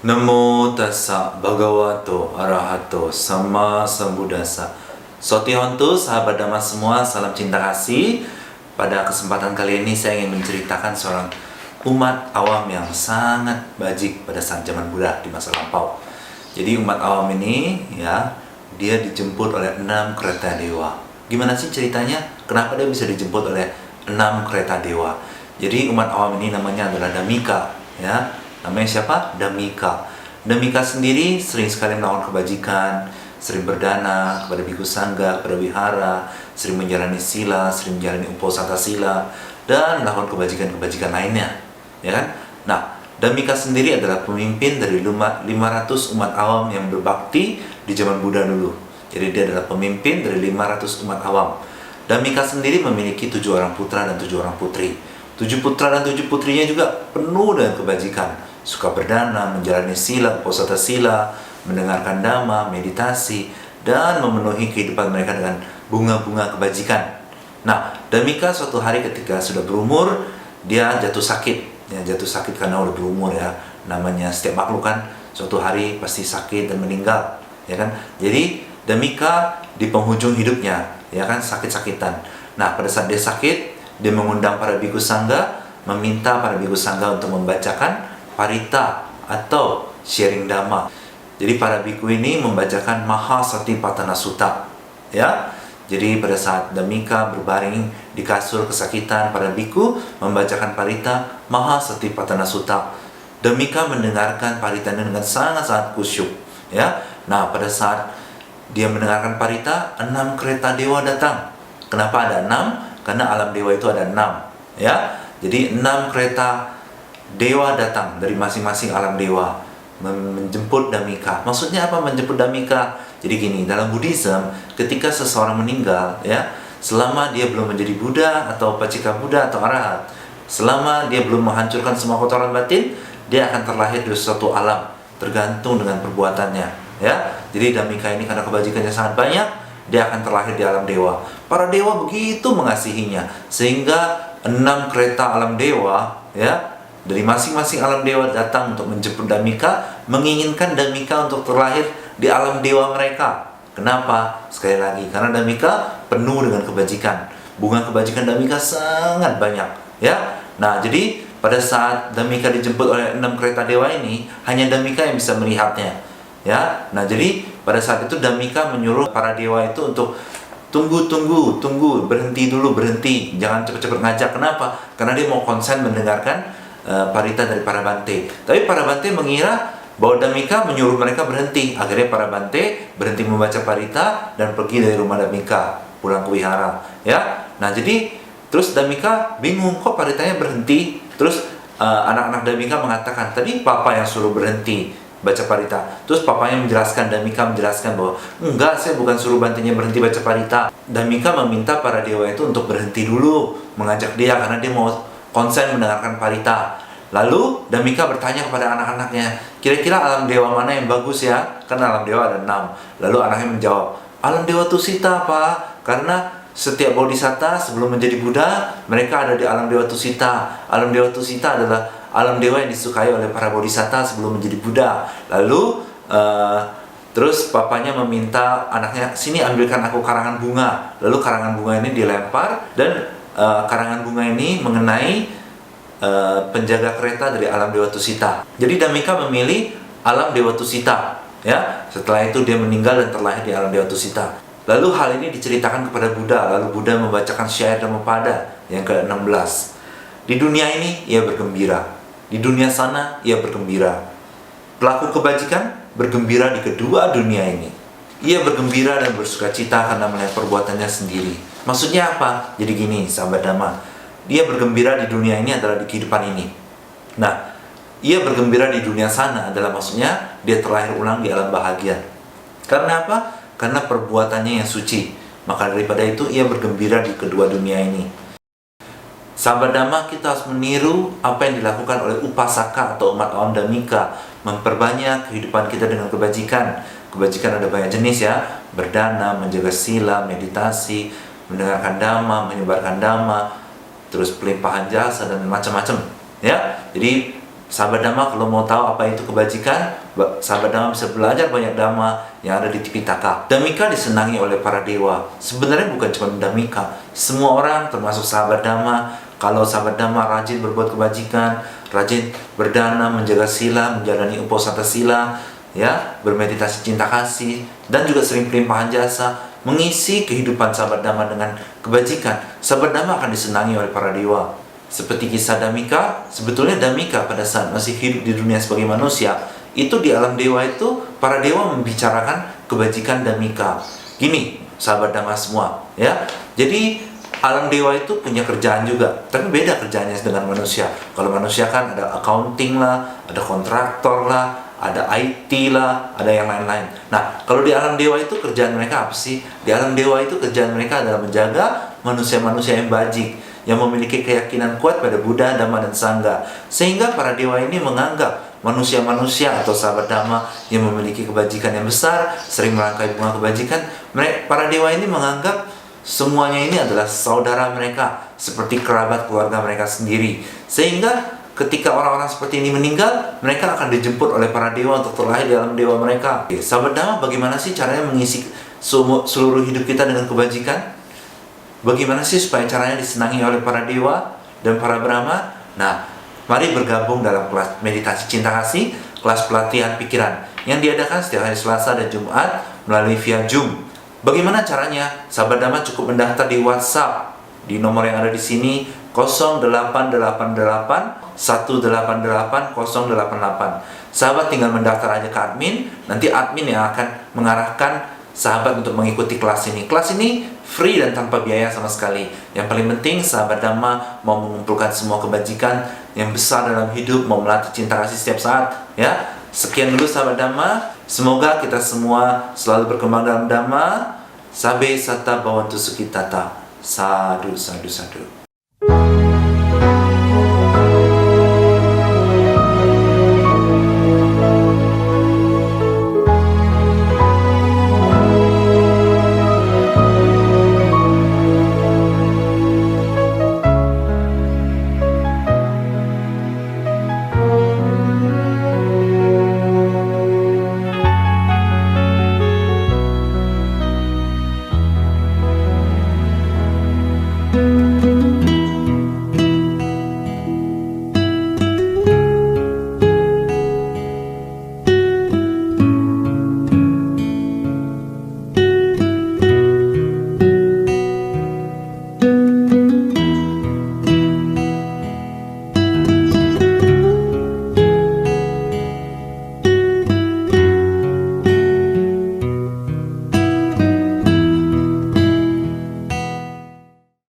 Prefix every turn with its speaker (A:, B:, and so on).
A: Namo tassa bhagavato arahato sama sambuddhassa. Sotihontu, sahabat Dhamma semua, salam cinta kasih. Pada kesempatan kali ini saya ingin menceritakan seorang umat awam yang sangat bajik pada saat zaman Buddha di masa lampau. Jadi umat awam ini ya, dia dijemput oleh 6 kereta dewa. Gimana sih ceritanya? Kenapa dia bisa dijemput oleh 6 kereta dewa? Jadi umat awam ini namanya adalah Dhammika ya. Namanya siapa? Dhammika. Dhammika sendiri sering sekali melakukan kebajikan, sering berdana kepada bhikkhu sangga, kepada wihara, sering menjalani sila, sering menjalani uposatha sila, dan melakukan kebajikan-kebajikan lainnya, ya kan? Nah, Dhammika sendiri adalah pemimpin dari 500 umat awam yang berbakti di zaman Buddha dulu. Jadi dia adalah pemimpin dari 500 umat awam. Dhammika sendiri memiliki 7 orang putra dan 7 orang putri. 7 putra dan 7 putrinya juga penuh dengan kebajikan. Suka berdana, menjalani sila, uposatha sila, mendengarkan dhamma, meditasi, dan memenuhi kehidupan mereka dengan bunga-bunga kebajikan. Nah, Dhammika suatu hari ketika sudah berumur, dia jatuh sakit. Ya, jatuh sakit karena udah berumur ya. Namanya setiap makhluk kan suatu hari pasti sakit dan meninggal, ya kan? Jadi Dhammika di penghujung hidupnya, ya kan, sakit-sakitan. Nah, pada saat dia sakit, dia mengundang para bhikkhu sangga, meminta para bhikkhu sangga untuk membacakan parita atau sharing dhamma. Jadi para bhikkhu ini membacakan Mahasatipatthana Sutta ya. Jadi pada saat Dhammika berbaring di kasur kesakitan, para bhikkhu membacakan parita Mahasatipatthana Sutta. Dhammika mendengarkan parita dengan sangat-sangat kusyuk ya. Nah, pada saat dia mendengarkan parita, 6 kereta dewa datang. Kenapa ada 6? Karena alam dewa itu ada 6 ya. Jadi 6 kereta dewa datang dari masing-masing alam dewa menjemput Dhammika. Maksudnya apa menjemput Dhammika? Jadi gini, dalam Buddhism ketika seseorang meninggal ya, selama dia belum menjadi Buddha atau Pacika Buddha atau Arahat, selama dia belum menghancurkan semua kotoran batin, dia akan terlahir di suatu alam tergantung dengan perbuatannya ya. Jadi Dhammika ini karena kebajikannya sangat banyak, dia akan terlahir di alam dewa. Para dewa begitu mengasihinya sehingga 6 kereta alam dewa ya, dari masing-masing alam dewa datang untuk menjemput Dhammika, menginginkan Dhammika untuk terlahir di alam dewa mereka. Kenapa? Sekali lagi, karena Dhammika penuh dengan kebajikan. Bunga kebajikan Dhammika sangat banyak ya. Nah, jadi pada saat Dhammika dijemput oleh 6 kereta dewa ini, hanya Dhammika yang bisa melihatnya ya. Nah, jadi pada saat itu Dhammika menyuruh para dewa itu untuk tunggu, berhenti dulu, jangan cepet-cepet ngajak. Kenapa? Karena dia mau konsen mendengarkan parita dari para bante. Tapi para bante mengira bahwa Dhammika menyuruh mereka berhenti. Akhirnya para bante berhenti membaca parita dan pergi dari rumah Dhammika, pulang ke wihara ya. Nah, jadi terus Dhammika bingung, kok paritanya berhenti. Terus anak-anak Dhammika mengatakan, tadi papa yang suruh berhenti baca parita. Terus papanya menjelaskan, Dhammika menjelaskan bahwa enggak, saya bukan suruh bantenya berhenti baca parita. Dhammika meminta para dewa itu untuk berhenti dulu mengajak dia karena dia mau konsen mendengarkan parita. Lalu Dhammika bertanya kepada anak-anaknya, kira-kira alam dewa mana yang bagus ya? Karena alam dewa ada 6. Lalu anaknya menjawab, alam dewa Tusita, Pak. Karena setiap bodhisatta sebelum menjadi Buddha, mereka ada di alam dewa Tusita. Alam dewa Tusita adalah alam dewa yang disukai oleh para bodhisatta sebelum menjadi Buddha. Lalu terus papanya meminta anaknya, sini ambilkan aku karangan bunga. Lalu karangan bunga ini dilempar dan karangan bunga ini mengenai penjaga kereta dari alam dewa Tusita. Jadi Dhammika memilih alam dewa Tusita ya. Setelah itu dia meninggal dan terlahir di alam dewa Tusita. Lalu hal ini diceritakan kepada Buddha. Lalu Buddha membacakan syair Dhammapada yang ke-16. Di dunia ini ia bergembira, di dunia sana ia bergembira. Pelaku kebajikan bergembira di kedua dunia ini. Ia bergembira dan bersukacita karena melihat perbuatannya sendiri. Maksudnya apa? Jadi gini, sahabat Dhamma, dia bergembira di dunia ini adalah di kehidupan ini. Nah, ia bergembira di dunia sana adalah maksudnya dia terlahir ulang di alam bahagia. Karena apa? Karena perbuatannya yang suci. Maka daripada itu ia bergembira di kedua dunia ini. Sahabat Dhamma, kita harus meniru apa yang dilakukan oleh upasaka atau umat awam Dhammika, memperbanyak kehidupan kita dengan kebajikan. Kebajikan ada banyak jenis ya, berdana, menjaga sila, meditasi, mendengarkan dhamma, menyebarkan dhamma, terus pelimpahan jasa dan macam-macam ya. Jadi sahabat Dhamma, kalau mau tahu apa itu kebajikan, sahabat Dhamma bisa belajar banyak Dhamma yang ada di Tipitaka. Dhammika disenangi oleh para dewa. Sebenarnya bukan cuma Dhammika, semua orang termasuk sahabat Dhamma. Kalau sahabat Dhamma rajin berbuat kebajikan, rajin berdana, menjaga sila, menjalani uposatha sila, ya, bermeditasi cinta kasih, dan juga sering pelimpahan jasa, mengisi kehidupan sahabat Dhamma dengan kebajikan, sahabat Dhamma akan disenangi oleh para dewa. Seperti kisah Dhammika, sebetulnya Dhammika pada saat masih hidup di dunia sebagai manusia, itu di alam dewa itu para dewa membicarakan kebajikan Dhammika. Gini, sahabat Dhamma semua, ya. Jadi alam dewa itu punya kerjaan juga, tapi beda kerjaannya dengan manusia. Kalau manusia kan ada accounting lah, ada kontraktor lah, ada IT lah, ada yang lain-lain. Nah, kalau di alam dewa itu kerjaan mereka apa sih? Di alam dewa itu kerjaan mereka adalah menjaga manusia-manusia yang bajik, yang memiliki keyakinan kuat pada Buddha, Dhamma, dan Sangha. Sehingga para dewa ini menganggap manusia-manusia atau sahabat Dhamma yang memiliki kebajikan yang besar, sering merangkai bunga kebajikan, para dewa ini menganggap semuanya ini adalah saudara mereka, seperti kerabat keluarga mereka sendiri. Sehingga ketika orang-orang seperti ini meninggal, mereka akan dijemput oleh para dewa untuk terlahir di alam dewa mereka. Oke, sahabat Dhamma, bagaimana sih caranya mengisi seluruh hidup kita dengan kebajikan? Bagaimana sih supaya caranya disenangi oleh para dewa dan para Brahma? Nah, mari bergabung dalam kelas meditasi cinta kasih, kelas pelatihan pikiran yang diadakan setiap hari Selasa dan Jumat melalui via Zoom. Bagaimana caranya? Sahabat Dhamma cukup mendaftar di WhatsApp di nomor yang ada di sini, 0888 188 088. Sahabat tinggal mendaftar aja ke admin, nanti admin yang akan mengarahkan sahabat untuk mengikuti kelas ini. Kelas ini free dan tanpa biaya sama sekali. Yang paling penting sahabat Dhamma mau mengumpulkan semua kebajikan yang besar dalam hidup, mau melatih cinta kasih setiap saat, ya. Sekian dulu sahabat Dhamma. Semoga kita semua selalu berkembang dalam Dhamma. Sabe Satta Bhavantu Sukhitata. Sadhu, sadhu, sadhu.